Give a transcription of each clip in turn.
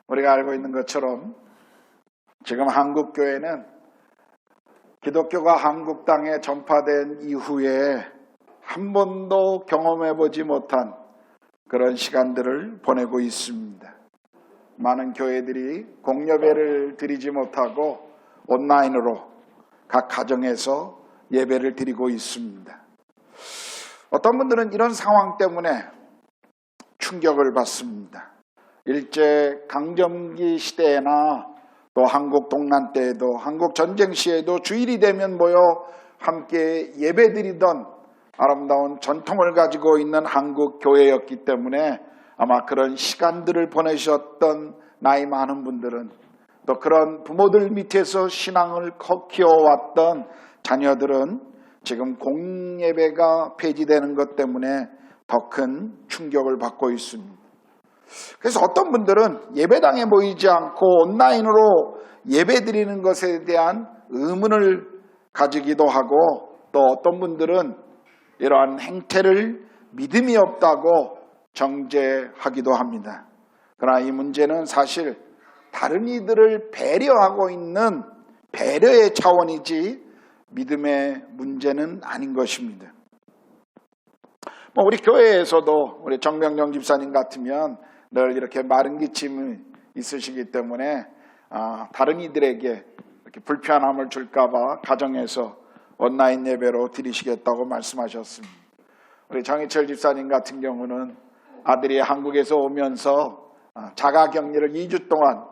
우리가 알고 있는 것처럼 지금 한국 교회는 기독교가 한국 땅에 전파된 이후에 한 번도 경험해보지 못한 그런 시간들을 보내고 있습니다. 많은 교회들이 공예배를 드리지 못하고 온라인으로 각 가정에서 예배를 드리고 있습니다. 어떤 분들은 이런 상황 때문에 충격을 받습니다. 일제 강점기 시대에나 또 한국 동란 때에도 한국 전쟁 시에도 주일이 되면 모여 함께 예배드리던 아름다운 전통을 가지고 있는 한국 교회였기 때문에 아마 그런 시간들을 보내셨던 나이 많은 분들은 또 그런 부모들 밑에서 신앙을 키워왔던 자녀들은 지금 공예배가 폐지되는 것 때문에 더 큰 충격을 받고 있습니다. 그래서 어떤 분들은 예배당에 모이지 않고 온라인으로 예배드리는 것에 대한 의문을 가지기도 하고 또 어떤 분들은 이러한 행태를 믿음이 없다고 정죄하기도 합니다. 그러나 이 문제는 사실 다른 이들을 배려하고 있는 배려의 차원이지 믿음의 문제는 아닌 것입니다. 우리 교회에서도 우리 정명령 집사님 같으면 늘 이렇게 마른 기침이 있으시기 때문에 다른 이들에게 이렇게 불편함을 줄까봐 가정에서 온라인 예배로 드리시겠다고 말씀하셨습니다. 우리 정희철 집사님 같은 경우는 아들이 한국에서 오면서 자가격리를 2주 동안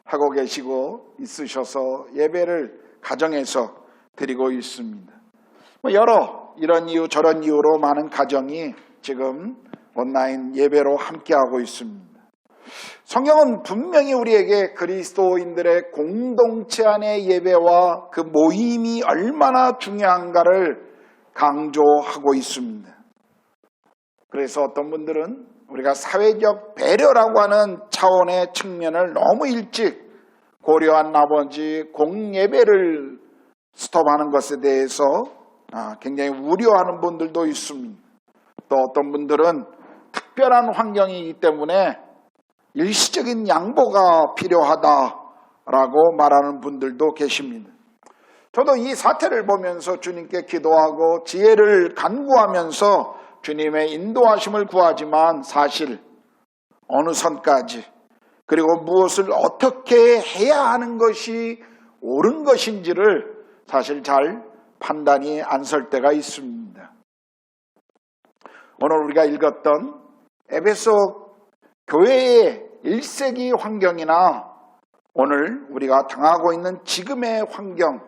하고 계시고 있으셔서 예배를 가정에서 드리고 있습니다. 여러 이런 이유 저런 이유로 많은 가정이 지금 온라인 예배로 함께하고 있습니다. 성경은 분명히 우리에게 그리스도인들의 공동체 안의 예배와 그 모임이 얼마나 중요한가를 강조하고 있습니다. 그래서 어떤 분들은 우리가 사회적 배려라고 하는 차원의 측면을 너무 일찍 고려한 나머지 공예배를 스톱하는 것에 대해서 굉장히 우려하는 분들도 있습니다. 또 어떤 분들은 특별한 환경이기 때문에 일시적인 양보가 필요하다라고 말하는 분들도 계십니다. 저도 이 사태를 보면서 주님께 기도하고 지혜를 간구하면서 주님의 인도하심을 구하지만 사실 어느 선까지 그리고 무엇을 어떻게 해야 하는 것이 옳은 것인지를 사실 잘 판단이 안 설 때가 있습니다. 오늘 우리가 읽었던 에베소 교회의 1세기 환경이나 오늘 우리가 당하고 있는 지금의 환경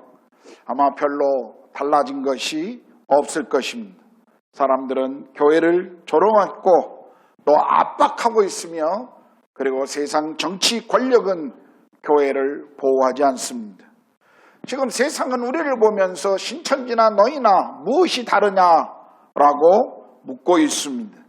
아마 별로 달라진 것이 없을 것입니다. 사람들은 교회를 조롱하고 또 압박하고 있으며 그리고 세상 정치 권력은 교회를 보호하지 않습니다. 지금 세상은 우리를 보면서 신천지나 너희나 무엇이 다르냐라고 묻고 있습니다.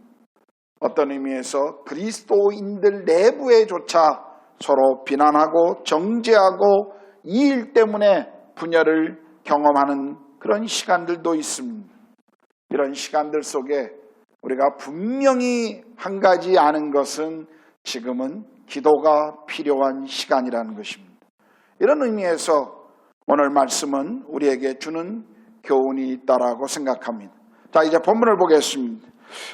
어떤 의미에서 그리스도인들 내부에조차 서로 비난하고 정죄하고 이 일 때문에 분열을 경험하는 그런 시간들도 있습니다. 이런 시간들 속에 우리가 분명히 한 가지 아는 것은 지금은 기도가 필요한 시간이라는 것입니다. 이런 의미에서 오늘 말씀은 우리에게 주는 교훈이 있다라고 생각합니다. 자, 이제 본문을 보겠습니다.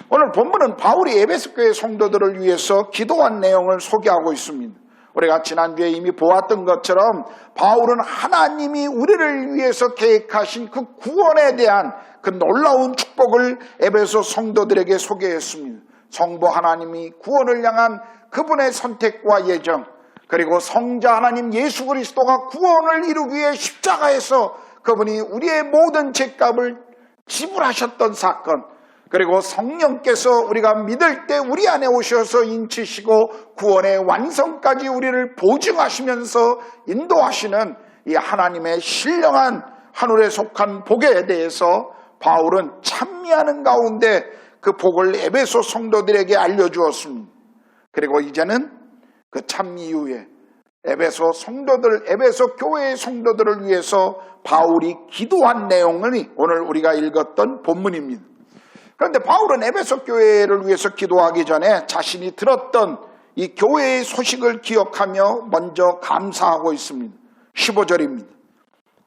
오늘 본문은 바울이 에베소 교회 성도들을 위해서 기도한 내용을 소개하고 있습니다. 우리가 지난주에 이미 보았던 것처럼 바울은 하나님이 우리를 위해서 계획하신 그 구원에 대한 그 놀라운 축복을 에베소 성도들에게 소개했습니다. 성부 하나님이 구원을 향한 그분의 선택과 예정, 그리고 성자 하나님 예수 그리스도가 구원을 이루기 위해 십자가에서 그분이 우리의 모든 죄값을 지불하셨던 사건, 그리고 성령께서 우리가 믿을 때 우리 안에 오셔서 인치시고 구원의 완성까지 우리를 보증하시면서 인도하시는 이 하나님의 신령한 하늘에 속한 복에 대해서 바울은 찬미하는 가운데 그 복을 에베소 성도들에게 알려주었습니다. 그리고 이제는 그 찬미 이후에 에베소 성도들, 에베소 교회의 성도들을 위해서 바울이 기도한 내용을 오늘 우리가 읽었던 본문입니다. 그런데 바울은 에베소 교회를 위해서 기도하기 전에 자신이 들었던 이 교회의 소식을 기억하며 먼저 감사하고 있습니다. 15절입니다.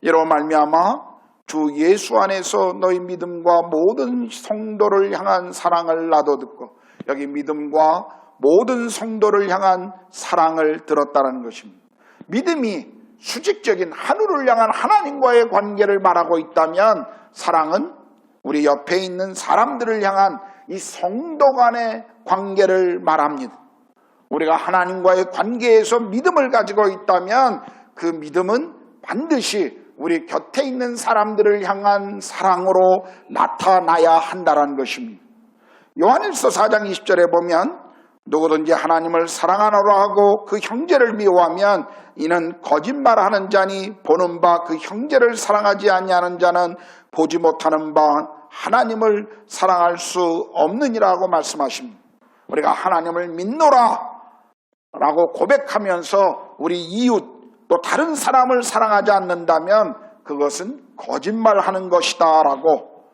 이로 말미암아 주 예수 안에서 너희 믿음과 모든 성도를 향한 사랑을 나도 듣고, 여기 믿음과 모든 성도를 향한 사랑을 들었다는 것입니다. 믿음이 수직적인 하늘을 향한 하나님과의 관계를 말하고 있다면, 사랑은 우리 옆에 있는 사람들을 향한 이 성도 간의 관계를 말합니다. 우리가 하나님과의 관계에서 믿음을 가지고 있다면 그 믿음은 반드시 우리 곁에 있는 사람들을 향한 사랑으로 나타나야 한다는 것입니다. 요한일서 4장 20절에 보면 누구든지 하나님을 사랑하노라 하고 그 형제를 미워하면 이는 거짓말하는 자니 보는 바 그 형제를 사랑하지 아니하는 자는 보지 못하는 바 하나님을 사랑할 수 없느니라고 말씀하십니다. 우리가 하나님을 믿노라 라고 고백하면서 우리 이웃 또 다른 사람을 사랑하지 않는다면 그것은 거짓말하는 것이다 라고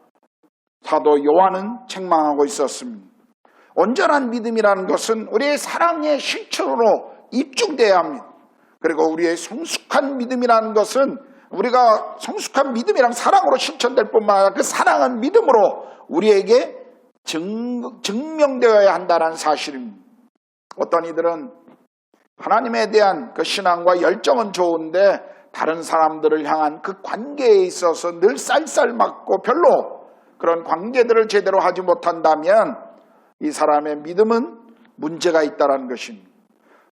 사도 요한은 책망하고 있었습니다. 온전한 믿음이라는 것은 우리의 사랑의 실천으로 입증돼야 합니다. 그리고 우리의 성숙한 믿음이라는 것은 우리가 성숙한 믿음이랑 사랑으로 실천될 뿐만 아니라 그 사랑은 믿음으로 우리에게 증명되어야 한다는 사실입니다. 어떤 이들은 하나님에 대한 그 신앙과 열정은 좋은데 다른 사람들을 향한 그 관계에 있어서 늘 쌀쌀맞고 별로 그런 관계들을 제대로 하지 못한다면 이 사람의 믿음은 문제가 있다는 것입니다.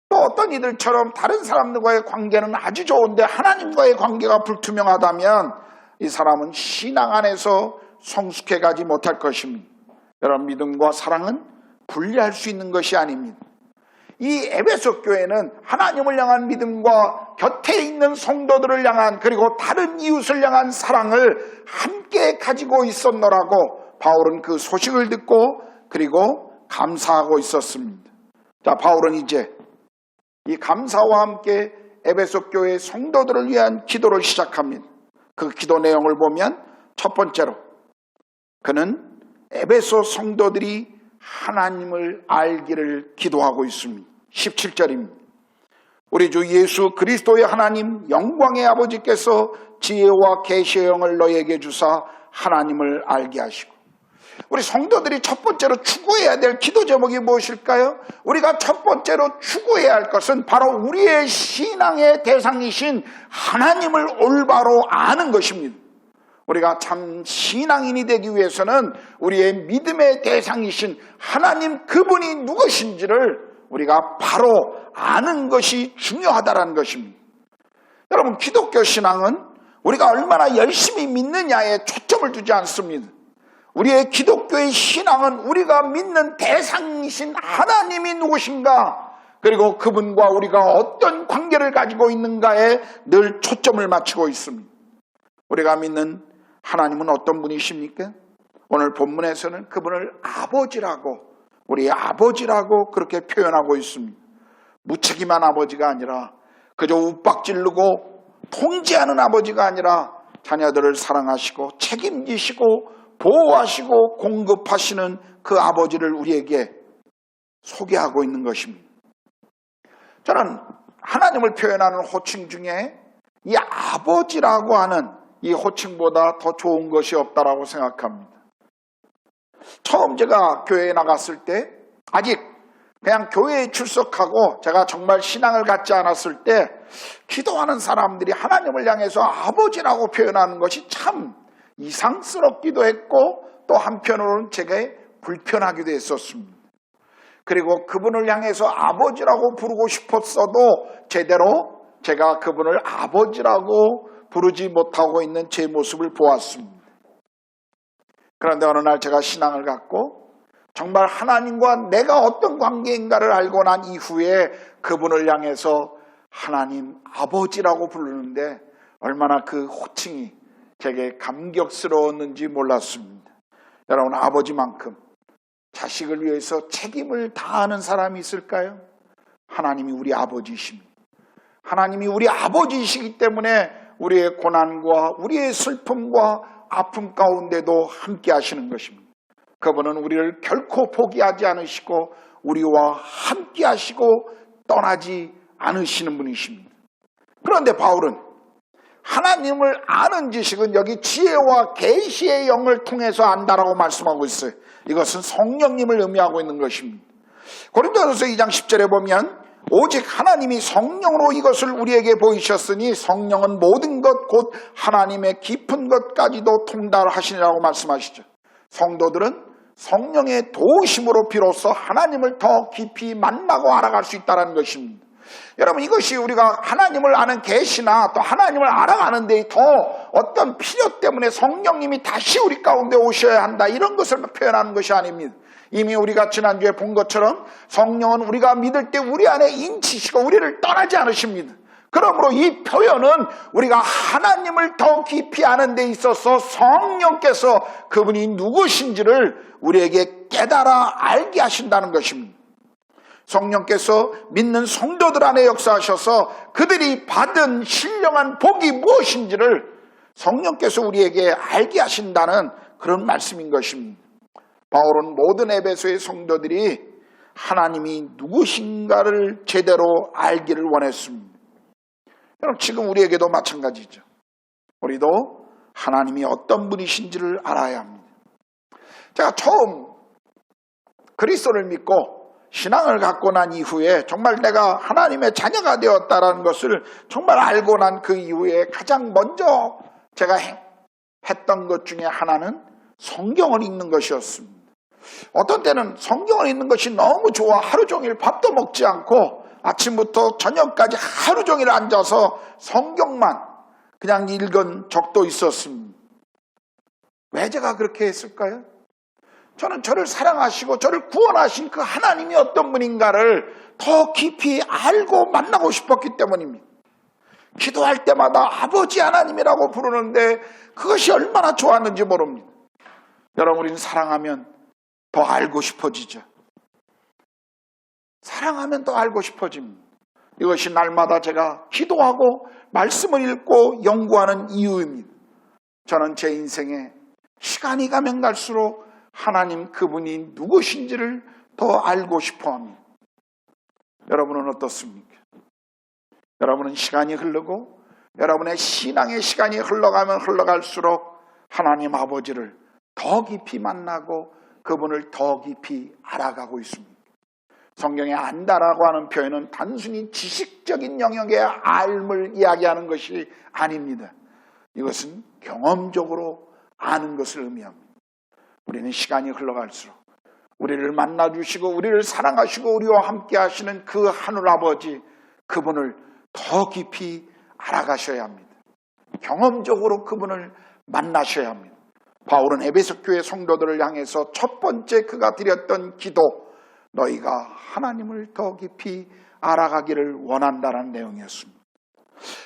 또 어떤 이들처럼 다른 사람들과의 관계는 아주 좋은데 하나님과의 관계가 불투명하다면 이 사람은 신앙 안에서 성숙해가지 못할 것입니다. 여러분, 믿음과 사랑은 분리할 수 있는 것이 아닙니다. 이 에베소 교회는 하나님을 향한 믿음과 곁에 있는 성도들을 향한 그리고 다른 이웃을 향한 사랑을 함께 가지고 있었노라고 바울은 그 소식을 듣고 그리고 감사하고 있었습니다. 자, 바울은 이제 이 감사와 함께 에베소 교회 성도들을 위한 기도를 시작합니다. 그 기도 내용을 보면 첫 번째로 그는 에베소 성도들이 하나님을 알기를 기도하고 있습니다. 17절입니다. 우리 주 예수 그리스도의 하나님 영광의 아버지께서 지혜와 계시의 영을 너에게 주사 하나님을 알게 하시고, 우리 성도들이 첫 번째로 추구해야 될 기도 제목이 무엇일까요? 우리가 첫 번째로 추구해야 할 것은 바로 우리의 신앙의 대상이신 하나님을 올바로 아는 것입니다. 우리가 참 신앙인이 되기 위해서는 우리의 믿음의 대상이신 하나님 그분이 누구신지를 우리가 바로 아는 것이 중요하다는 것입니다. 여러분, 기독교 신앙은 우리가 얼마나 열심히 믿느냐에 초점을 두지 않습니다. 우리의 기독교의 신앙은 우리가 믿는 대상이신 하나님이 누구신가, 그리고 그분과 우리가 어떤 관계를 가지고 있는가에 늘 초점을 맞추고 있습니다. 우리가 믿는 하나님은 어떤 분이십니까? 오늘 본문에서는 그분을 아버지라고, 우리의 아버지라고 그렇게 표현하고 있습니다. 무책임한 아버지가 아니라, 그저 윽박지르고 통제하는 아버지가 아니라 자녀들을 사랑하시고 책임지시고 보호하시고 공급하시는 그 아버지를 우리에게 소개하고 있는 것입니다. 저는 하나님을 표현하는 호칭 중에 이 아버지라고 하는 이 호칭보다 더 좋은 것이 없다라고 생각합니다. 처음 제가 교회에 나갔을 때, 아직 그냥 교회에 출석하고 제가 정말 신앙을 갖지 않았을 때 기도하는 사람들이 하나님을 향해서 아버지라고 표현하는 것이 참 이상스럽기도 했고 또 한편으로는 제게 불편하기도 했었습니다. 그리고 그분을 향해서 아버지라고 부르고 싶었어도 제대로 제가 그분을 아버지라고 부르지 못하고 있는 제 모습을 보았습니다. 그런데 어느 날 제가 신앙을 갖고 정말 하나님과 내가 어떤 관계인가를 알고 난 이후에 그분을 향해서 하나님 아버지라고 부르는데 얼마나 그 호칭이 제게 감격스러웠는지 몰랐습니다. 여러분, 아버지만큼 자식을 위해서 책임을 다하는 사람이 있을까요? 하나님이 우리 아버지이십니다. 하나님이 우리 아버지이시기 때문에 우리의 고난과 우리의 슬픔과 아픔 가운데도 함께 하시는 것입니다. 그분은 우리를 결코 포기하지 않으시고 우리와 함께 하시고 떠나지 않으시는 분이십니다. 그런데 바울은 하나님을 아는 지식은 여기 지혜와 계시의 영을 통해서 안다라고 말씀하고 있어요. 이것은 성령님을 의미하고 있는 것입니다. 고린도전서 2장 10절에 보면 오직 하나님이 성령으로 이것을 우리에게 보이셨으니 성령은 모든 것 곧 하나님의 깊은 것까지도 통달하시니라고 말씀하시죠. 성도들은 성령의 도우심으로 비로소 하나님을 더 깊이 만나고 알아갈 수 있다는 것입니다. 여러분, 이것이 우리가 하나님을 아는 계시나 또 하나님을 알아가는 데 더 어떤 필요 때문에 성령님이 다시 우리 가운데 오셔야 한다, 이런 것을 표현하는 것이 아닙니다. 이미 우리가 지난주에 본 것처럼 성령은 우리가 믿을 때 우리 안에 인치시고 우리를 떠나지 않으십니다. 그러므로 이 표현은 우리가 하나님을 더 깊이 아는 데 있어서 성령께서 그분이 누구신지를 우리에게 깨달아 알게 하신다는 것입니다. 성령께서 믿는 성도들 안에 역사하셔서 그들이 받은 신령한 복이 무엇인지를 성령께서 우리에게 알게 하신다는 그런 말씀인 것입니다. 바울은 모든 에베소의 성도들이 하나님이 누구신가를 제대로 알기를 원했습니다. 여러분, 지금 우리에게도 마찬가지죠. 우리도 하나님이 어떤 분이신지를 알아야 합니다. 제가 처음 그리스도를 믿고 신앙을 갖고 난 이후에 정말 내가 하나님의 자녀가 되었다는 것을 정말 알고 난 그 이후에 가장 먼저 제가 했던 것 중에 하나는 성경을 읽는 것이었습니다. 어떤 때는 성경을 읽는 것이 너무 좋아 하루 종일 밥도 먹지 않고 아침부터 저녁까지 하루 종일 앉아서 성경만 그냥 읽은 적도 있었습니다. 왜 제가 그렇게 했을까요? 저는 저를 사랑하시고 저를 구원하신 그 하나님이 어떤 분인가를 더 깊이 알고 만나고 싶었기 때문입니다. 기도할 때마다 아버지 하나님이라고 부르는데 그것이 얼마나 좋았는지 모릅니다. 여러분, 우리는 사랑하면 더 알고 싶어지죠. 사랑하면 더 알고 싶어집니다. 이것이 날마다 제가 기도하고 말씀을 읽고 연구하는 이유입니다. 저는 제 인생에 시간이 가면 갈수록 하나님 그분이 누구신지를 더 알고 싶어합니다. 여러분은 어떻습니까? 여러분은 시간이 흐르고 여러분의 신앙의 시간이 흘러가면 흘러갈수록 하나님 아버지를 더 깊이 만나고 그분을 더 깊이 알아가고 있습니다. 성경에 안다라고 하는 표현은 단순히 지식적인 영역의 알을 이야기하는 것이 아닙니다. 이것은 경험적으로 아는 것을 의미합니다. 우리는 시간이 흘러갈수록 우리를 만나주시고 우리를 사랑하시고 우리와 함께 하시는 그 하늘 아버지, 그분을 더 깊이 알아가셔야 합니다. 경험적으로 그분을 만나셔야 합니다. 바울은 에베소 교회 성도들을 향해서 첫 번째 그가 드렸던 기도, 너희가 하나님을 더 깊이 알아가기를 원한다는 내용이었습니다.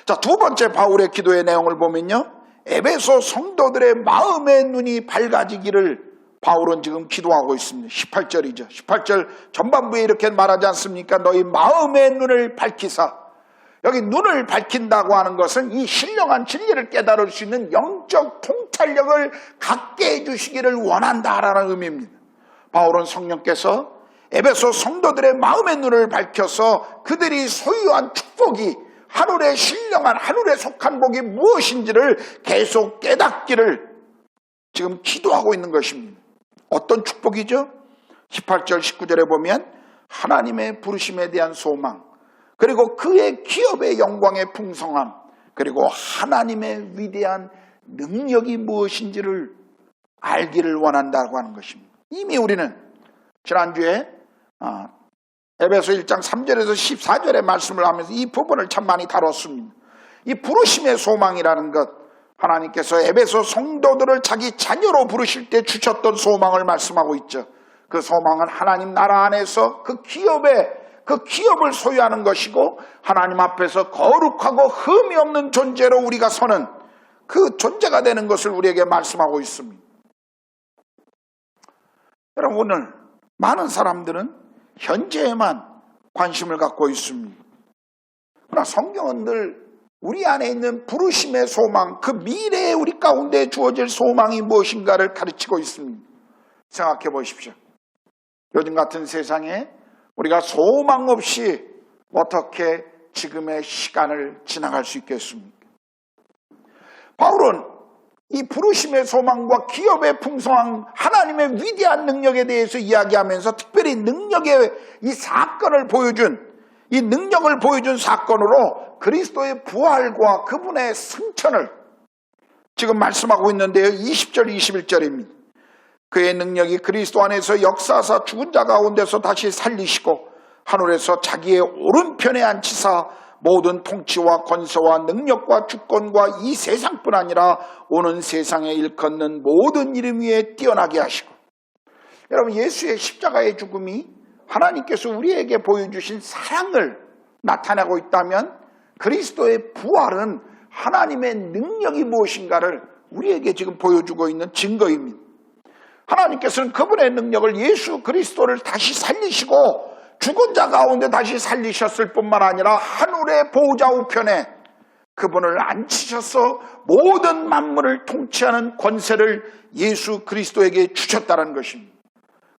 자, 두 번째 바울의 기도의 내용을 보면요, 에베소 성도들의 마음의 눈이 밝아지기를 바울은 지금 기도하고 있습니다. 18절이죠. 18절 전반부에 이렇게 말하지 않습니까? 너희 마음의 눈을 밝히사. 여기 눈을 밝힌다고 하는 것은 이 신령한 진리를 깨달을 수 있는 영적 통찰력을 갖게 해주시기를 원한다라는 의미입니다. 바울은 성령께서 에베소 성도들의 마음의 눈을 밝혀서 그들이 소유한 축복이 하늘의 신령한 하늘에 속한 복이 무엇인지를 계속 깨닫기를 지금 기도하고 있는 것입니다. 어떤 축복이죠? 18절 19절에 보면 하나님의 부르심에 대한 소망, 그리고 그의 기업의 영광의 풍성함, 그리고 하나님의 위대한 능력이 무엇인지를 알기를 원한다고 하는 것입니다. 이미 우리는 지난주에 에베소 1장 3절에서 14절의 말씀을 하면서 이 부분을 참 많이 다뤘습니다. 이 부르심의 소망이라는 것, 하나님께서 에베소 성도들을 자기 자녀로 부르실 때 주셨던 소망을 말씀하고 있죠. 그 소망은 하나님 나라 안에서 그 기업을 소유하는 것이고 하나님 앞에서 거룩하고 흠이 없는 존재로 우리가 서는 그 존재가 되는 것을 우리에게 말씀하고 있습니다. 여러분, 오늘 많은 사람들은 현재에만 관심을 갖고 있습니다. 그러나 성경은 늘 우리 안에 있는 부르심의 소망, 그 미래에 우리 가운데 주어질 소망이 무엇인가를 가르치고 있습니다. 생각해 보십시오. 요즘 같은 세상에 우리가 소망 없이 어떻게 지금의 시간을 지나갈 수 있겠습니까? 바울은 이 부르심의 소망과 기업의 풍성한 하나님의 위대한 능력에 대해서 이야기하면서 특별히 능력의 이 사건을 보여준, 이 능력을 보여준 사건으로 그리스도의 부활과 그분의 승천을 지금 말씀하고 있는데요. 20절 21절입니다. 그의 능력이 그리스도 안에서 역사하사 죽은 자 가운데서 다시 살리시고 하늘에서 자기의 오른편에 앉히사 모든 통치와 권세와 능력과 주권과 이 세상뿐 아니라 오는 세상에 일컫는 모든 이름 위에 뛰어나게 하시고. 여러분, 예수의 십자가의 죽음이 하나님께서 우리에게 보여주신 사랑을 나타내고 있다면 그리스도의 부활은 하나님의 능력이 무엇인가를 우리에게 지금 보여주고 있는 증거입니다. 하나님께서는 그분의 능력을 예수 그리스도를 다시 살리시고 죽은 자 가운데 다시 살리셨을 뿐만 아니라 하늘의 보호자 우편에 그분을 앉히셔서 모든 만물을 통치하는 권세를 예수 그리스도에게 주셨다는 것입니다.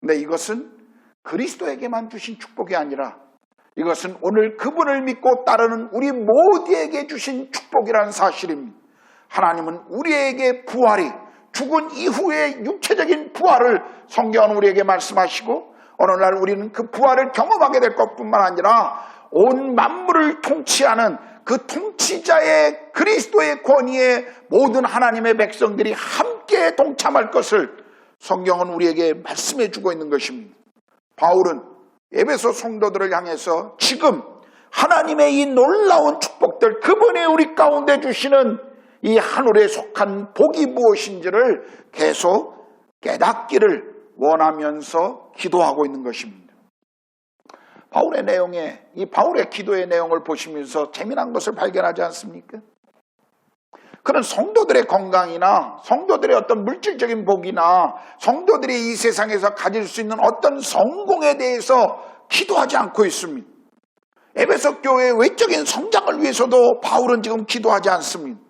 근데 이것은 그리스도에게만 주신 축복이 아니라 이것은 오늘 그분을 믿고 따르는 우리 모두에게 주신 축복이라는 사실입니다. 하나님은 우리에게 부활이, 죽은 이후의 육체적인 부활을 성경은 우리에게 말씀하시고 어느 날 우리는 그 부활을 경험하게 될 것뿐만 아니라 온 만물을 통치하는 그 통치자의 그리스도의 권위에 모든 하나님의 백성들이 함께 동참할 것을 성경은 우리에게 말씀해 주고 있는 것입니다. 바울은 에베소 성도들을 향해서 지금 하나님의 이 놀라운 축복들, 그분이 우리 가운데 주시는 이 하늘에 속한 복이 무엇인지를 계속 깨닫기를 원하면서 기도하고 있는 것입니다. 바울의 내용에, 이 바울의 기도의 내용을 보시면서 재미난 것을 발견하지 않습니까? 그런 성도들의 건강이나 성도들의 어떤 물질적인 복이나 성도들이 이 세상에서 가질 수 있는 어떤 성공에 대해서 기도하지 않고 있습니다. 에베소 교회의 외적인 성장을 위해서도 바울은 지금 기도하지 않습니다.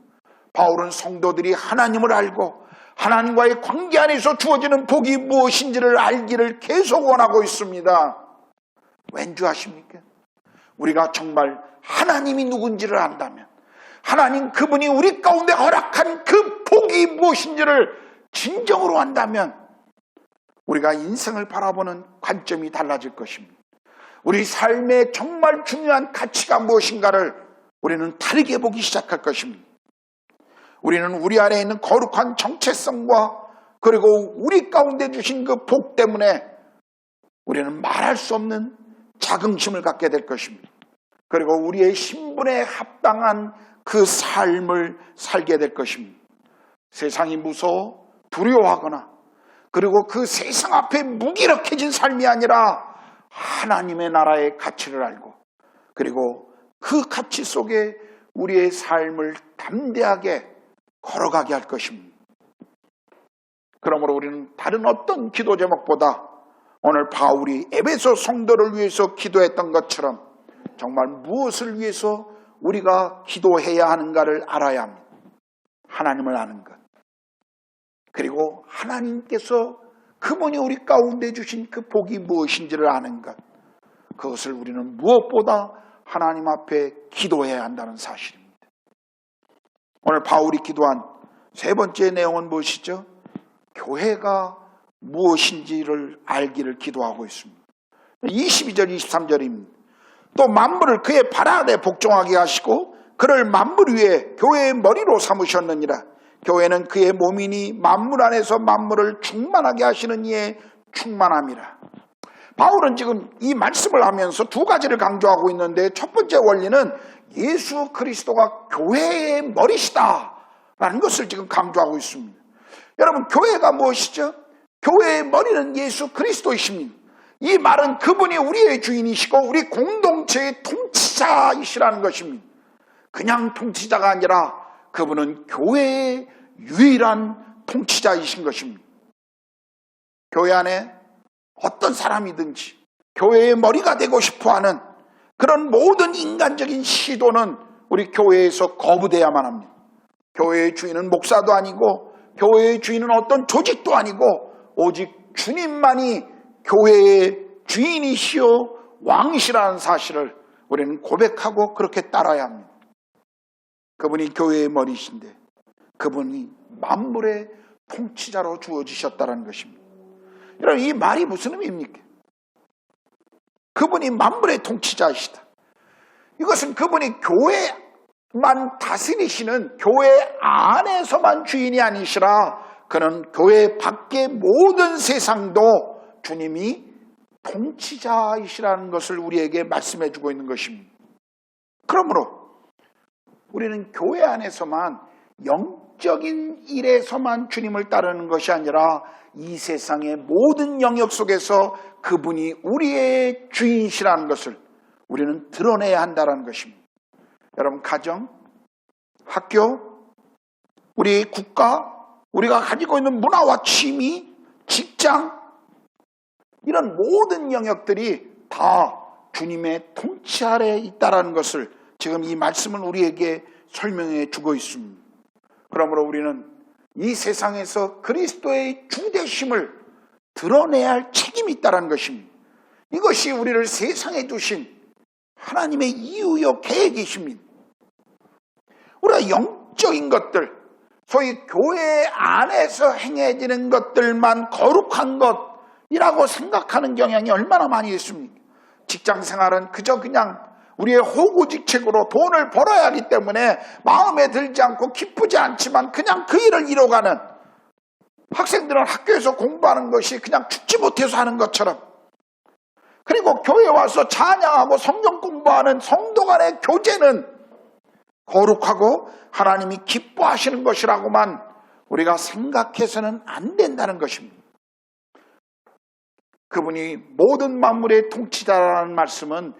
바울은 성도들이 하나님을 알고 하나님과의 관계 안에서 주어지는 복이 무엇인지를 알기를 계속 원하고 있습니다. 왠지 아십니까? 우리가 정말 하나님이 누군지를 안다면, 하나님 그분이 우리 가운데 허락한 그 복이 무엇인지를 진정으로 안다면 우리가 인생을 바라보는 관점이 달라질 것입니다. 우리 삶의 정말 중요한 가치가 무엇인가를 우리는 다르게 보기 시작할 것입니다. 우리는 우리 안에 있는 거룩한 정체성과 그리고 우리 가운데 주신 그 복 때문에 우리는 말할 수 없는 자긍심을 갖게 될 것입니다. 그리고 우리의 신분에 합당한 그 삶을 살게 될 것입니다. 세상이 무서워 두려워하거나 그리고 그 세상 앞에 무기력해진 삶이 아니라 하나님의 나라의 가치를 알고 그리고 그 가치 속에 우리의 삶을 담대하게 걸어가게 할 것입니다. 그러므로 우리는 다른 어떤 기도 제목보다 오늘 바울이 에베소 성도를 위해서 기도했던 것처럼 정말 무엇을 위해서 우리가 기도해야 하는가를 알아야 합니다. 하나님을 아는 것. 그리고 하나님께서 그분이 우리 가운데 주신 그 복이 무엇인지를 아는 것. 그것을 우리는 무엇보다 하나님 앞에 기도해야 한다는 사실입니다. 오늘 바울이 기도한 세 번째 내용은 무엇이죠? 교회가 무엇인지를 알기를 기도하고 있습니다. 22절 23절입니다. 또 만물을 그의 발 아래 복종하게 하시고 그를 만물 위에 교회의 머리로 삼으셨느니라. 교회는 그의 몸이니 만물 안에서 만물을 충만하게 하시는 이의 충만함이라. 바울은 지금 이 말씀을 하면서 두 가지를 강조하고 있는데 첫 번째 원리는 예수 그리스도가 교회의 머리시다라는 것을 지금 강조하고 있습니다. 여러분, 교회가 무엇이죠? 교회의 머리는 예수 그리스도이십니다. 이 말은 그분이 우리의 주인이시고 우리 공동체의 통치자이시라는 것입니다. 그냥 통치자가 아니라 그분은 교회의 유일한 통치자이신 것입니다. 교회 안에 어떤 사람이든지 교회의 머리가 되고 싶어하는 그런 모든 인간적인 시도는 우리 교회에서 거부돼야만 합니다. 교회의 주인은 목사도 아니고 교회의 주인은 어떤 조직도 아니고 오직 주님만이 교회의 주인이시요 왕이시라는 사실을 우리는 고백하고 그렇게 따라야 합니다. 그분이 교회의 머리신데 그분이 만물의 통치자로 주어지셨다는 것입니다. 여러분, 이 말이 무슨 의미입니까? 그분이 만물의 통치자이시다. 이것은 그분이 교회만 다스리시는 교회 안에서만 주인이 아니시라 그는 교회 밖의 모든 세상도 주님이 통치자이시라는 것을 우리에게 말씀해 주고 있는 것입니다. 그러므로 우리는 교회 안에서만 영적인 일에서만 주님을 따르는 것이 아니라 이 세상의 모든 영역 속에서 그분이 우리의 주인이시라는 것을 우리는 드러내야 한다는 것입니다. 여러분, 가정, 학교, 우리 국가, 우리가 가지고 있는 문화와 취미, 직장, 이런 모든 영역들이 다 주님의 통치 아래에 있다는 것을 지금 이 말씀은 우리에게 설명해 주고 있습니다. 그러므로 우리는 이 세상에서 그리스도의 주되심을 드러내야 할 책임이 있다는 것입니다. 이것이 우리를 세상에 두신 하나님의 이유요 계획이십니다. 우리가 영적인 것들, 소위 교회 안에서 행해지는 것들만 거룩한 것이라고 생각하는 경향이 얼마나 많이 있습니까? 직장 생활은 그냥 우리의 호구직책으로 돈을 벌어야 하기 때문에 마음에 들지 않고 기쁘지 않지만 그냥 그 일을 이뤄가는, 학생들은 학교에서 공부하는 것이 그냥 죽지 못해서 하는 것처럼, 그리고 교회 와서 찬양하고 성경 공부하는 성도 간의 교제는 거룩하고 하나님이 기뻐하시는 것이라고만 우리가 생각해서는 안 된다는 것입니다. 그분이 모든 만물의 통치자라는 말씀은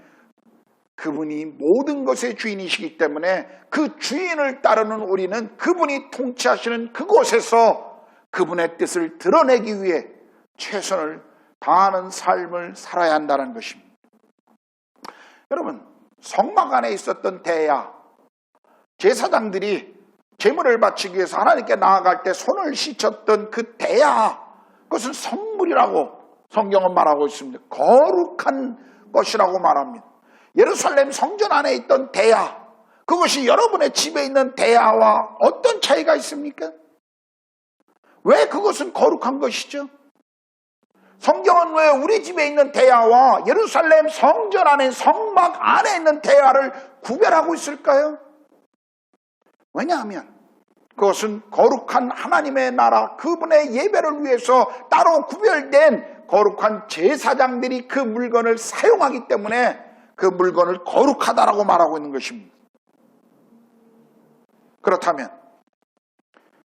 그분이 모든 것의 주인이시기 때문에 그 주인을 따르는 우리는 그분이 통치하시는 그곳에서 그분의 뜻을 드러내기 위해 최선을 다하는 삶을 살아야 한다는 것입니다. 여러분, 성막 안에 있었던 대야, 제사장들이 제물을 바치기 위해서 하나님께 나아갈 때 손을 씻었던 그 대야, 그것은 성물이라고 성경은 말하고 있습니다. 거룩한 것이라고 말합니다. 예루살렘 성전 안에 있던 대야, 그것이 여러분의 집에 있는 대야와 어떤 차이가 있습니까? 왜 그것은 거룩한 것이죠? 성경은 왜 우리 집에 있는 대야와 예루살렘 성전 안에 성막 안에 있는 대야를 구별하고 있을까요? 왜냐하면 그것은 거룩한 하나님의 나라, 그분의 예배를 위해서 따로 구별된 거룩한 제사장들이 그 물건을 사용하기 때문에 그 물건을 거룩하다라고 말하고 있는 것입니다. 그렇다면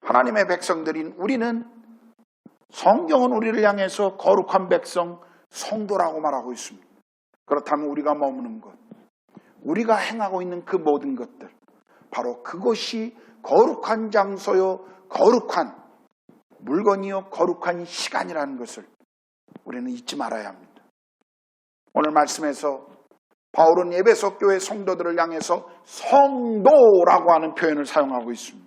하나님의 백성들인 우리는, 성경은 우리를 향해서 거룩한 백성, 성도라고 말하고 있습니다. 그렇다면 우리가 머무는 것, 우리가 행하고 있는 그 모든 것들, 바로 그것이 거룩한 장소요, 거룩한 물건이요, 거룩한 시간이라는 것을 우리는 잊지 말아야 합니다. 오늘 말씀에서 바울은 에베소 교회 성도들을 향해서 성도라고 하는 표현을 사용하고 있습니다.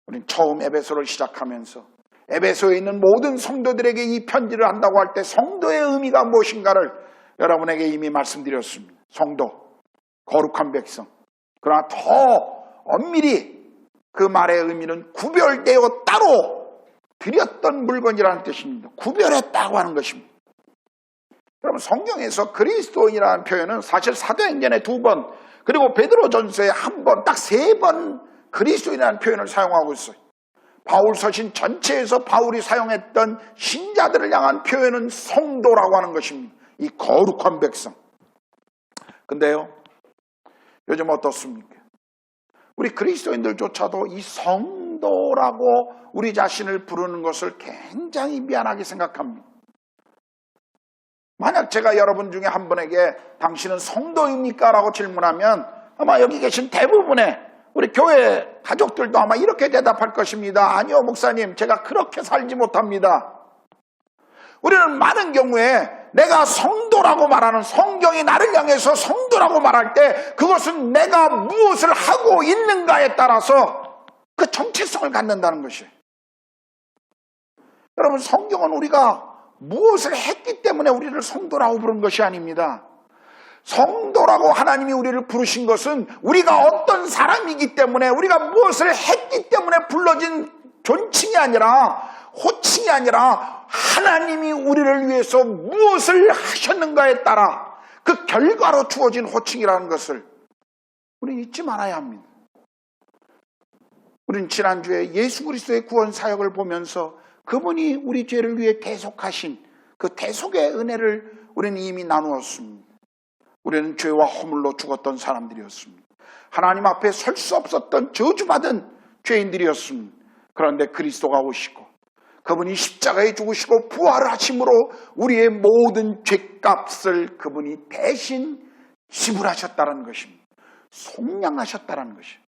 우리는 처음 에베소를 시작하면서 에베소에 있는 모든 성도들에게 이 편지를 한다고 할 때 성도의 의미가 무엇인가를 여러분에게 이미 말씀드렸습니다. 성도, 거룩한 백성. 그러나 더 엄밀히 그 말의 의미는 구별되어 따로 드렸던 물건이라는 뜻입니다. 구별했다고 하는 것입니다. 여러분, 성경에서 그리스도인이라는 표현은 사실 사도행전에 2번, 그리고 베드로전서에 1번, 딱 3번 그리스도인이라는 표현을 사용하고 있어요. 바울 서신 전체에서 바울이 사용했던 신자들을 향한 표현은 성도라고 하는 것입니다. 이 거룩한 백성. 근데요, 요즘 어떻습니까? 우리 그리스도인들조차도 이 성도라고 우리 자신을 부르는 것을 굉장히 미안하게 생각합니다. 만약 제가 여러분 중에 한 분에게 당신은 성도입니까? 라고 질문하면 아마 여기 계신 대부분의 우리 교회 가족들도 아마 이렇게 대답할 것입니다. 아니요, 목사님, 제가 그렇게 살지 못합니다. 우리는 많은 경우에 내가 성도라고 말하는, 성경이 나를 향해서 성도라고 말할 때 그것은 내가 무엇을 하고 있는가에 따라서 그 정체성을 갖는다는 것이에요. 여러분, 성경은 우리가 무엇을 했기 때문에 우리를 성도라고 부른 것이 아닙니다. 성도라고 하나님이 우리를 부르신 것은 우리가 어떤 사람이기 때문에, 우리가 무엇을 했기 때문에 불러진 존칭이 아니라, 호칭이 아니라 하나님이 우리를 위해서 무엇을 하셨는가에 따라 그 결과로 주어진 호칭이라는 것을 우리는 잊지 말아야 합니다. 우리는 지난주에 예수 그리스도의 구원 사역을 보면서 그분이 우리 죄를 위해 대속하신 그 대속의 은혜를 우리는 이미 나누었습니다. 우리는 죄와 허물로 죽었던 사람들이었습니다. 하나님 앞에 설 수 없었던 저주받은 죄인들이었습니다. 그런데 그리스도가 오시고 그분이 십자가에 죽으시고 부활을 하심으로 우리의 모든 죄값을 그분이 대신 지불하셨다는 것입니다. 속량하셨다는 것입니다.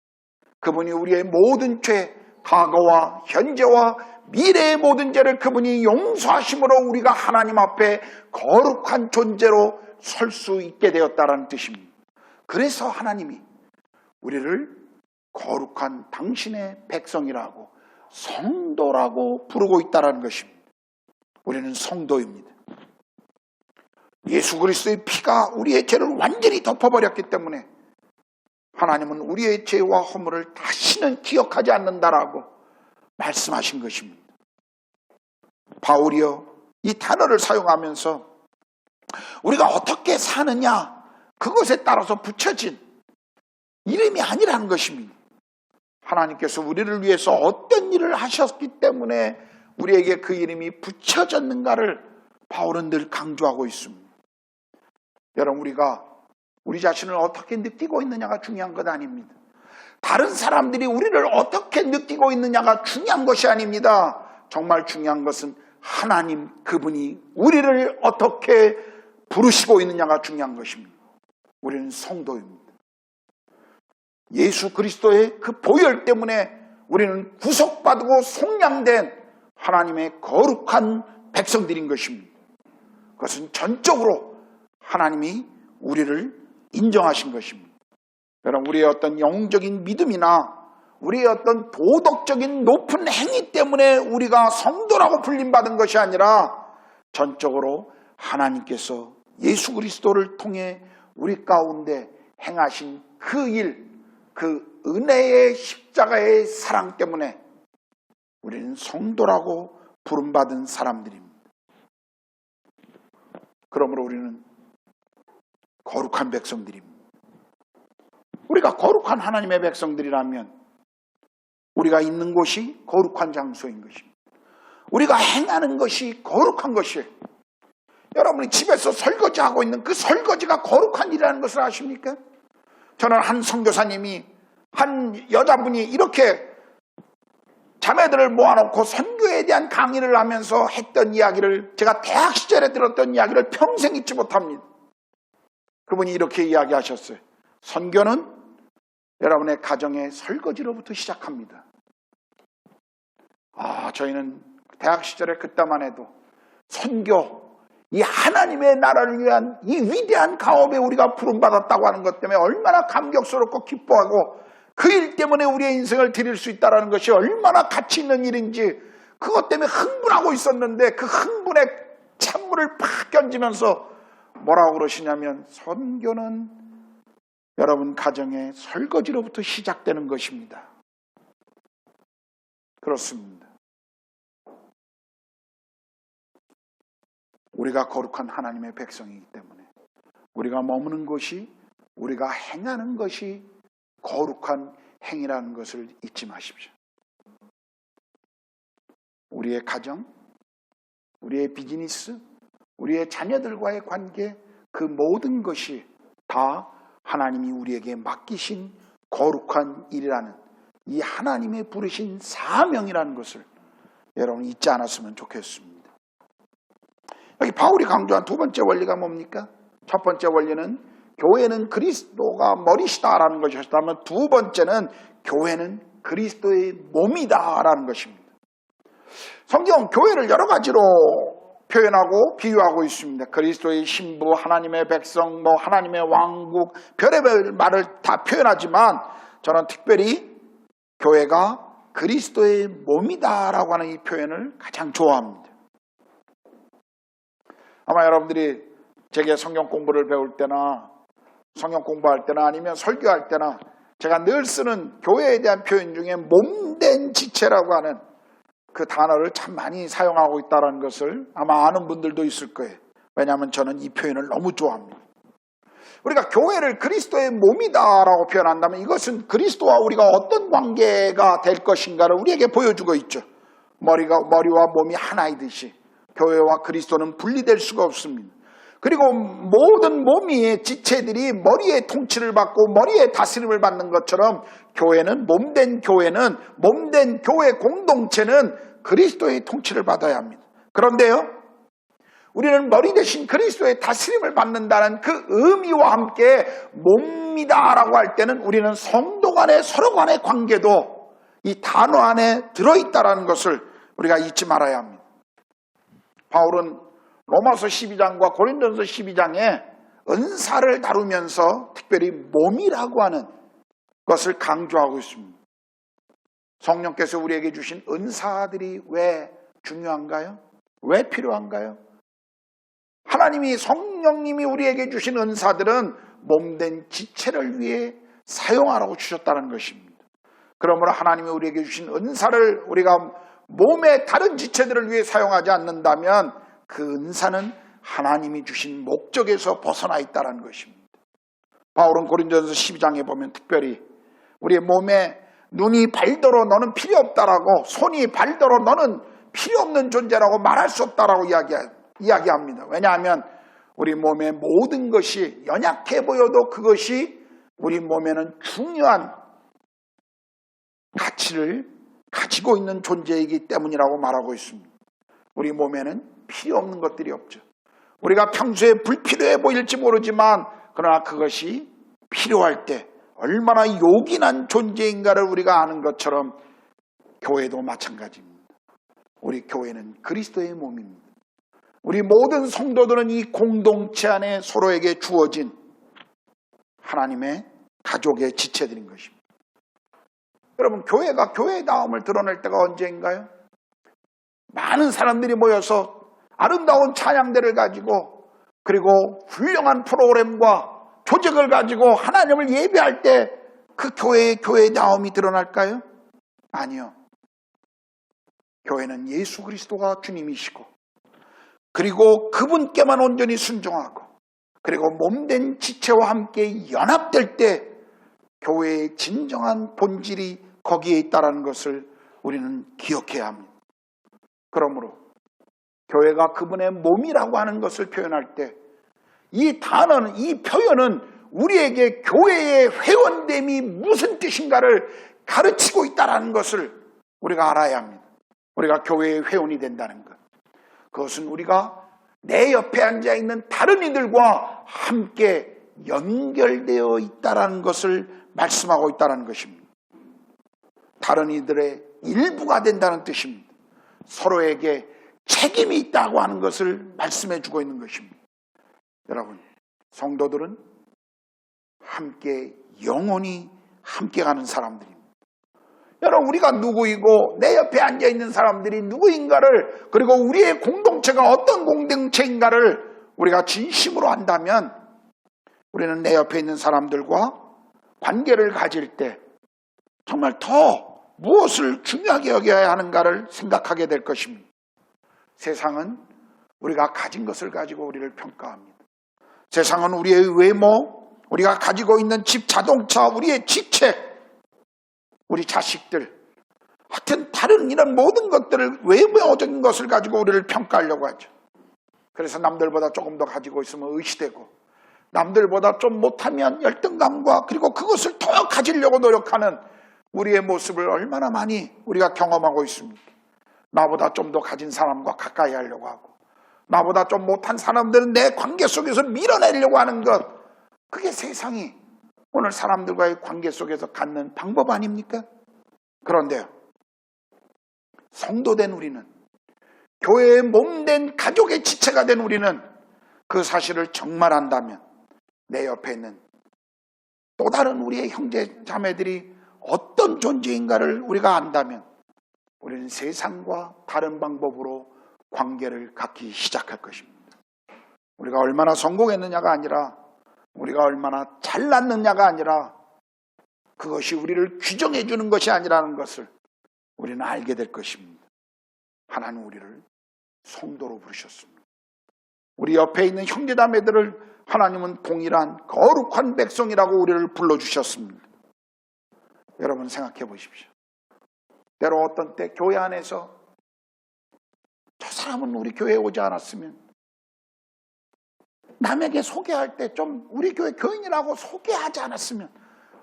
그분이 우리의 모든 죄, 과거와 현재와 미래의 모든 죄를 그분이 용서하심으로 우리가 하나님 앞에 거룩한 존재로 설 수 있게 되었다는 뜻입니다. 그래서 하나님이 우리를 거룩한 당신의 백성이라고, 성도라고 부르고 있다는 것입니다. 우리는 성도입니다. 예수 그리스도의 피가 우리의 죄를 완전히 덮어버렸기 때문에 하나님은 우리의 죄와 허물을 다시는 기억하지 않는다라고 말씀하신 것입니다. 바울이요, 이 단어를 사용하면서 우리가 어떻게 사느냐, 그것에 따라서 붙여진 이름이 아니라는 것입니다. 하나님께서 우리를 위해서 어떤 일을 하셨기 때문에 우리에게 그 이름이 붙여졌는가를 바울은 늘 강조하고 있습니다. 여러분, 우리가 우리 자신을 어떻게 느끼고 있느냐가 중요한 것 아닙니다. 다른 사람들이 우리를 어떻게 느끼고 있느냐가 중요한 것이 아닙니다. 정말 중요한 것은 하나님 그분이 우리를 어떻게 부르시고 있느냐가 중요한 것입니다. 우리는 성도입니다. 예수 그리스도의 그 보혈 때문에 우리는 구속받고 속량된 하나님의 거룩한 백성들인 것입니다. 그것은 전적으로 하나님이 우리를 인정하신 것입니다. 여러분, 우리의 어떤 영적인 믿음이나 우리의 어떤 도덕적인 높은 행위 때문에 우리가 성도라고 불림받은 것이 아니라 전적으로 하나님께서 예수 그리스도를 통해 우리 가운데 행하신 그 일, 그 은혜의 십자가의 사랑 때문에 우리는 성도라고 부름받은 사람들입니다. 그러므로 우리는 거룩한 백성들입니다. 우리가 거룩한 하나님의 백성들이라면 우리가 있는 곳이 거룩한 장소인 것입니다. 우리가 행하는 것이 거룩한 것이에요. 여러분이 집에서 설거지하고 있는 그 설거지가 거룩한 일이라는 것을 아십니까? 저는 한 선교사님이, 한 여자분이 이렇게 자매들을 모아놓고 선교에 대한 강의를 하면서 했던 이야기를, 제가 대학 시절에 들었던 이야기를 평생 잊지 못합니다. 그분이 이렇게 이야기하셨어요. 선교는 여러분의 가정의 설거지로부터 시작합니다. 저희는 대학 시절에 그때만 해도 선교, 이 하나님의 나라를 위한 이 위대한 가업에 우리가 부름받았다고 하는 것 때문에 얼마나 감격스럽고 기뻐하고 그 일 때문에 우리의 인생을 드릴 수 있다는 것이 얼마나 가치 있는 일인지 그것 때문에 흥분하고 있었는데, 그 흥분에 찬물을 팍 견지면서 뭐라고 그러시냐면, 선교는 여러분 가정의 설거지로부터 시작되는 것입니다. 그렇습니다. 우리가 거룩한 하나님의 백성이기 때문에 우리가 머무는 것이, 우리가 행하는 것이 거룩한 행위라는 것을 잊지 마십시오. 우리의 가정, 우리의 비즈니스, 우리의 자녀들과의 관계, 그 모든 것이 다 하나님이 우리에게 맡기신 거룩한 일이라는, 이 하나님의 부르신 사명이라는 것을 여러분 잊지 않았으면 좋겠습니다. 여기 바울이 강조한 두 번째 원리가 뭡니까? 첫 번째 원리는 교회는 그리스도가 머리시다라는 것이었다면, 두 번째는 교회는 그리스도의 몸이다라는 것입니다. 성경은 교회를 여러 가지로 표현하고 비유하고 있습니다. 그리스도의 신부, 하나님의 백성, 하나님의 왕국, 별의별 말을 다 표현하지만 저는 특별히 교회가 그리스도의 몸이다라고 하는 이 표현을 가장 좋아합니다. 아마 여러분들이 제게 성경 공부를 배울 때나 성경 공부할 때나 아니면 설교할 때나 제가 늘 쓰는 교회에 대한 표현 중에 몸된 지체라고 하는 그 단어를 참 많이 사용하고 있다는 것을 아마 아는 분들도 있을 거예요. 왜냐하면 저는 이 표현을 너무 좋아합니다. 우리가 교회를 그리스도의 몸이다라고 표현한다면 이것은 그리스도와 우리가 어떤 관계가 될 것인가를 우리에게 보여주고 있죠. 머리와 몸이 하나이듯이 교회와 그리스도는 분리될 수가 없습니다. 그리고 모든 몸의 지체들이 머리의 통치를 받고 머리의 다스림을 받는 것처럼 몸된 교회 공동체는 그리스도의 통치를 받아야 합니다. 그런데요, 우리는 머리 대신 그리스도의 다스림을 받는다는 그 의미와 함께 몸이다라고 할 때는 우리는 성도 간의 서로 간의 관계도 이 단어 안에 들어있다는 것을 우리가 잊지 말아야 합니다. 바울은 로마서 12장과 고린도서 12장에 은사를 다루면서 특별히 몸이라고 하는 것을 강조하고 있습니다. 성령께서 우리에게 주신 은사들이 왜 중요한가요? 왜 필요한가요? 하나님이 성령님이 우리에게 주신 은사들은 몸된 지체를 위해 사용하라고 주셨다는 것입니다. 그러므로 하나님이 우리에게 주신 은사를 우리가 몸의 다른 지체들을 위해 사용하지 않는다면 그 은사는 하나님이 주신 목적에서 벗어나 있다는 것입니다. 바울은 고린도전서 12장에 보면 특별히 우리의 몸에 눈이 발더러 너는 필요 없다라고, 손이 발더러 너는 필요 없는 존재라고 말할 수 없다라고 이야기합니다. 왜냐하면 우리 몸의 모든 것이 연약해 보여도 그것이 우리 몸에는 중요한 가치를 가지고 있는 존재이기 때문이라고 말하고 있습니다. 우리 몸에는 필요 없는 것들이 없죠. 우리가 평소에 불필요해 보일지 모르지만 그러나 그것이 필요할 때 얼마나 요긴한 존재인가를 우리가 아는 것처럼 교회도 마찬가지입니다. 우리 교회는 그리스도의 몸입니다. 우리 모든 성도들은 이 공동체 안에 서로에게 주어진 하나님의 가족의 지체들인 것입니다. 여러분, 교회가 교회다움을 드러낼 때가 언제인가요? 많은 사람들이 모여서 아름다운 찬양대를 가지고 그리고 훌륭한 프로그램과 조직을 가지고 하나님을 예배할 때 그 교회의 교회다움이 드러날까요? 아니요. 교회는 예수 그리스도가 주님이시고 그리고 그분께만 온전히 순종하고 그리고 몸된 지체와 함께 연합될 때 교회의 진정한 본질이 거기에 있다는 것을 우리는 기억해야 합니다. 그러므로 교회가 그분의 몸이라고 하는 것을 표현할 때 이 단어는, 이 표현은 우리에게 교회의 회원됨이 무슨 뜻인가를 가르치고 있다는 것을 우리가 알아야 합니다. 우리가 교회의 회원이 된다는 것. 그것은 우리가 내 옆에 앉아있는 다른 이들과 함께 연결되어 있다는 것을 말씀하고 있다는 것입니다. 다른 이들의 일부가 된다는 뜻입니다. 서로에게 책임이 있다고 하는 것을 말씀해 주고 있는 것입니다. 여러분, 성도들은 함께 영원히 함께 가는 사람들입니다. 여러분, 우리가 누구이고 내 옆에 앉아있는 사람들이 누구인가를, 그리고 우리의 공동체가 어떤 공동체인가를 우리가 진심으로 안다면 우리는 내 옆에 있는 사람들과 관계를 가질 때 정말 더 무엇을 중요하게 여겨야 하는가를 생각하게 될 것입니다. 세상은 우리가 가진 것을 가지고 우리를 평가합니다. 세상은 우리의 외모, 우리가 가지고 있는 집, 자동차, 우리의 직책, 우리 자식들, 하여튼 다른 이런 모든 것들을, 외모적인 것을 가지고 우리를 평가하려고 하죠. 그래서 남들보다 조금 더 가지고 있으면 의시되고, 남들보다 좀 못하면 열등감과 그리고 그것을 더 가지려고 노력하는 우리의 모습을 얼마나 많이 우리가 경험하고 있습니까? 나보다 좀 더 가진 사람과 가까이 하려고 하고, 나보다 좀 못한 사람들은 내 관계 속에서 밀어내려고 하는 것, 그게 세상이 오늘 사람들과의 관계 속에서 갖는 방법 아닙니까? 그런데요, 성도된 우리는, 교회의 몸된 가족의 지체가 된 우리는 그 사실을 정말 안다면 내 옆에 있는 또 다른 우리의 형제 자매들이 어떤 존재인가를 우리가 안다면 우리는 세상과 다른 방법으로 관계를 갖기 시작할 것입니다. 우리가 얼마나 성공했느냐가 아니라 우리가 얼마나 잘났느냐가 아니라 그것이 우리를 규정해 주는 것이 아니라는 것을 우리는 알게 될 것입니다. 하나님 우리를 성도로 부르셨습니다. 우리 옆에 있는 형제자매들을 하나님은 동일한 거룩한 백성이라고 우리를 불러주셨습니다. 여러분 생각해 보십시오. 때로 어떤 때 교회 안에서 저 사람은 우리 교회에 오지 않았으면, 남에게 소개할 때 좀 우리 교회 교인이라고 소개하지 않았으면,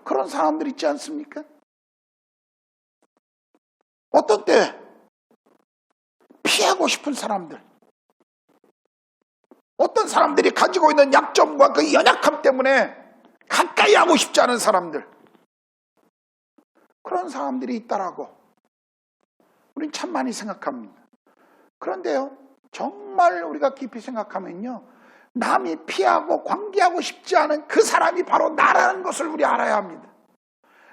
그런 사람들 있지 않습니까? 어떤 때 피하고 싶은 사람들, 어떤 사람들이 가지고 있는 약점과 그 연약함 때문에 가까이 하고 싶지 않은 사람들, 그런 사람들이 있다라고 우린 참 많이 생각합니다. 그런데요, 정말 우리가 깊이 생각하면요, 남이 피하고 관계하고 싶지 않은 그 사람이 바로 나라는 것을 우리 알아야 합니다.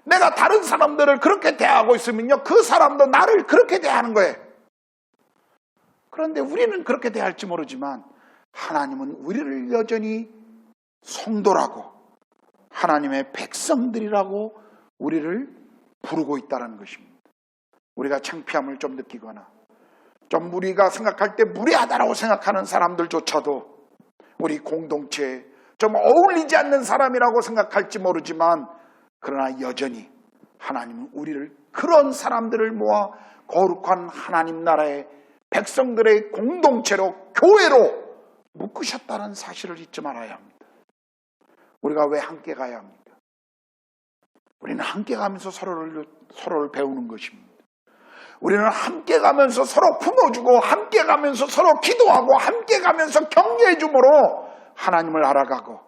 내가 다른 사람들을 그렇게 대하고 있으면요, 그 사람도 나를 그렇게 대하는 거예요. 그런데 우리는 그렇게 대할지 모르지만 하나님은 우리를 여전히 성도라고, 하나님의 백성들이라고 우리를 부르고 있다는 것입니다. 우리가 창피함을 좀 느끼거나 좀 우리가 생각할 때 무례하다라고 생각하는 사람들조차도 우리 공동체에 좀 어울리지 않는 사람이라고 생각할지 모르지만, 그러나 여전히 하나님은 우리를, 그런 사람들을 모아 거룩한 하나님 나라의 백성들의 공동체로, 교회로 묶으셨다는 사실을 잊지 말아야 합니다. 우리가 왜 함께 가야 합니까? 우리는 함께 가면서 서로를 배우는 것입니다. 우리는 함께 가면서 서로 품어주고, 함께 가면서 서로 기도하고, 함께 가면서 격려해 줌으로 하나님을 알아가고,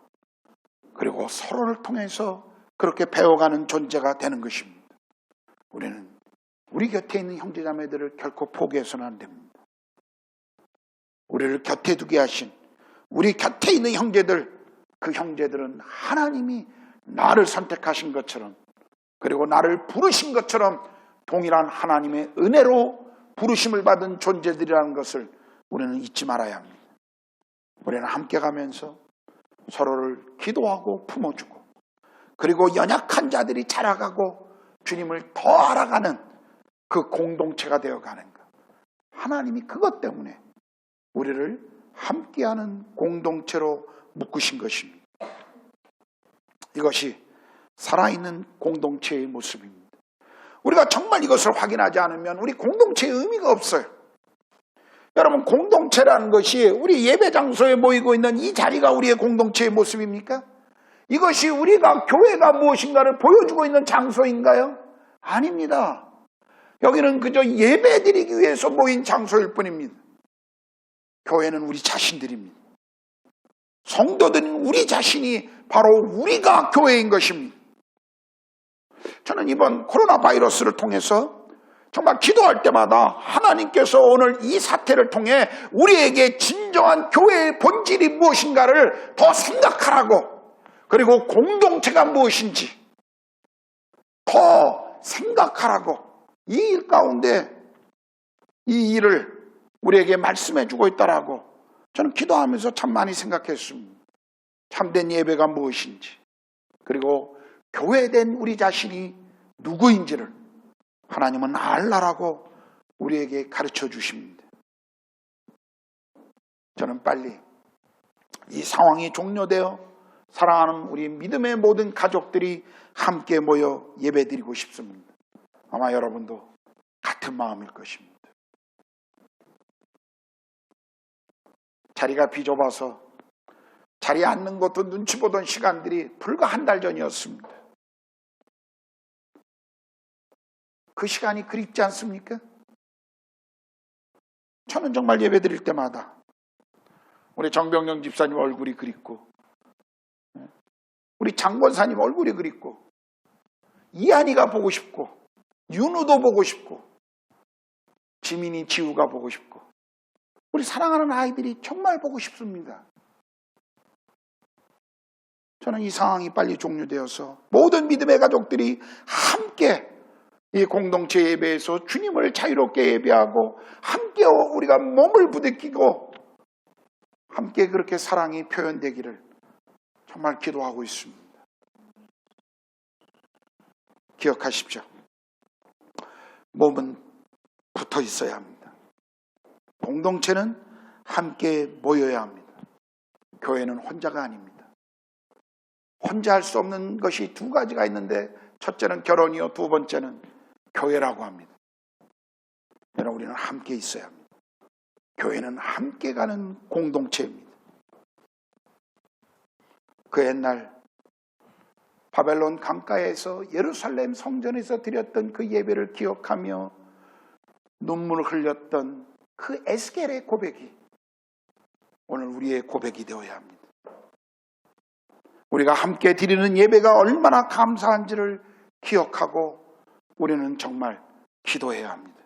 그리고 서로를 통해서 그렇게 배워가는 존재가 되는 것입니다. 우리는 우리 곁에 있는 형제자매들을 결코 포기해서는 안 됩니다. 우리를 곁에 두게 하신 우리 곁에 있는 형제들, 그 형제들은 하나님이 나를 선택하신 것처럼, 그리고 나를 부르신 것처럼 동일한 하나님의 은혜로 부르심을 받은 존재들이라는 것을 우리는 잊지 말아야 합니다. 우리는 함께 가면서 서로를 기도하고 품어주고, 그리고 연약한 자들이 자라가고 주님을 더 알아가는 그 공동체가 되어가는 것. 하나님이 그것 때문에 우리를 함께하는 공동체로 묶으신 것입니다. 이것이 살아있는 공동체의 모습입니다. 우리가 정말 이것을 확인하지 않으면 우리 공동체의 의미가 없어요. 여러분, 공동체라는 것이 우리 예배 장소에 모이고 있는 이 자리가 우리의 공동체의 모습입니까? 이것이 우리가 교회가 무엇인가를 보여주고 있는 장소인가요? 아닙니다. 여기는 그저 예배 드리기 위해서 모인 장소일 뿐입니다. 교회는 우리 자신들입니다. 성도들은 우리 자신이 바로 우리가 교회인 것입니다. 저는 이번 코로나 바이러스를 통해서 정말 기도할 때마다 하나님께서 오늘 이 사태를 통해 우리에게 진정한 교회의 본질이 무엇인가를 더 생각하라고, 그리고 공동체가 무엇인지 더 생각하라고, 이 일 가운데 이 일을 우리에게 말씀해 주고 있다라고 저는 기도하면서 참 많이 생각했습니다. 참된 예배가 무엇인지, 그리고 교회된 우리 자신이 누구인지를 하나님은 알라라고 우리에게 가르쳐 주십니다. 저는 빨리 이 상황이 종료되어 사랑하는 우리 믿음의 모든 가족들이 함께 모여 예배드리고 싶습니다. 아마 여러분도 같은 마음일 것입니다. 자리가 비좁아서 자리에 앉는 것도 눈치 보던 시간들이 불과 한 달 전이었습니다. 그 시간이 그립지 않습니까? 저는 정말 예배 드릴 때마다 우리 정병영 집사님 얼굴이 그립고, 우리 장권사님 얼굴이 그립고, 이한이가 보고 싶고, 윤우도 보고 싶고, 지민이 지우가 보고 싶고, 우리 사랑하는 아이들이 정말 보고 싶습니다. 저는 이 상황이 빨리 종료되어서 모든 믿음의 가족들이 함께 이 공동체 예배에서 주님을 자유롭게 예배하고, 함께 우리가 몸을 부대끼고 함께 그렇게 사랑이 표현되기를 정말 기도하고 있습니다. 기억하십시오. 몸은 붙어 있어야 합니다. 공동체는 함께 모여야 합니다. 교회는 혼자가 아닙니다. 혼자 할 수 없는 것이 두 가지가 있는데 첫째는 결혼이요, 두 번째는 교회라고 합니다. 여러분, 우리는 함께 있어야 합니다. 교회는 함께 가는 공동체입니다. 그 옛날 바벨론 강가에서 예루살렘 성전에서 드렸던 그 예배를 기억하며 눈물을 흘렸던 그 에스겔의 고백이 오늘 우리의 고백이 되어야 합니다. 우리가 함께 드리는 예배가 얼마나 감사한지를 기억하고 우리는 정말 기도해야 합니다.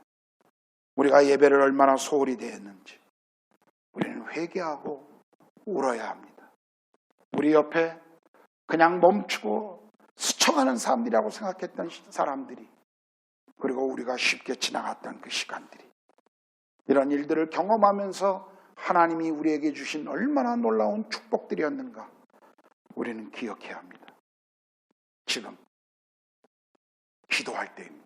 우리가 예배를 얼마나 소홀히 대했는지 우리는 회개하고 울어야 합니다. 우리 옆에 그냥 멈추고 스쳐가는 사람들이라고 생각했던 사람들이, 그리고 우리가 쉽게 지나갔던 그 시간들이, 이런 일들을 경험하면서 하나님이 우리에게 주신 얼마나 놀라운 축복들이었는가 우리는 기억해야 합니다. 지금 기도할 때입니다.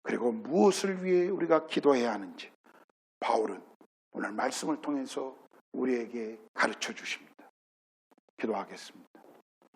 그리고 무엇을 위해 우리가 기도해야 하는지 바울은 오늘 말씀을 통해서 우리에게 가르쳐 주십니다. 기도하겠습니다.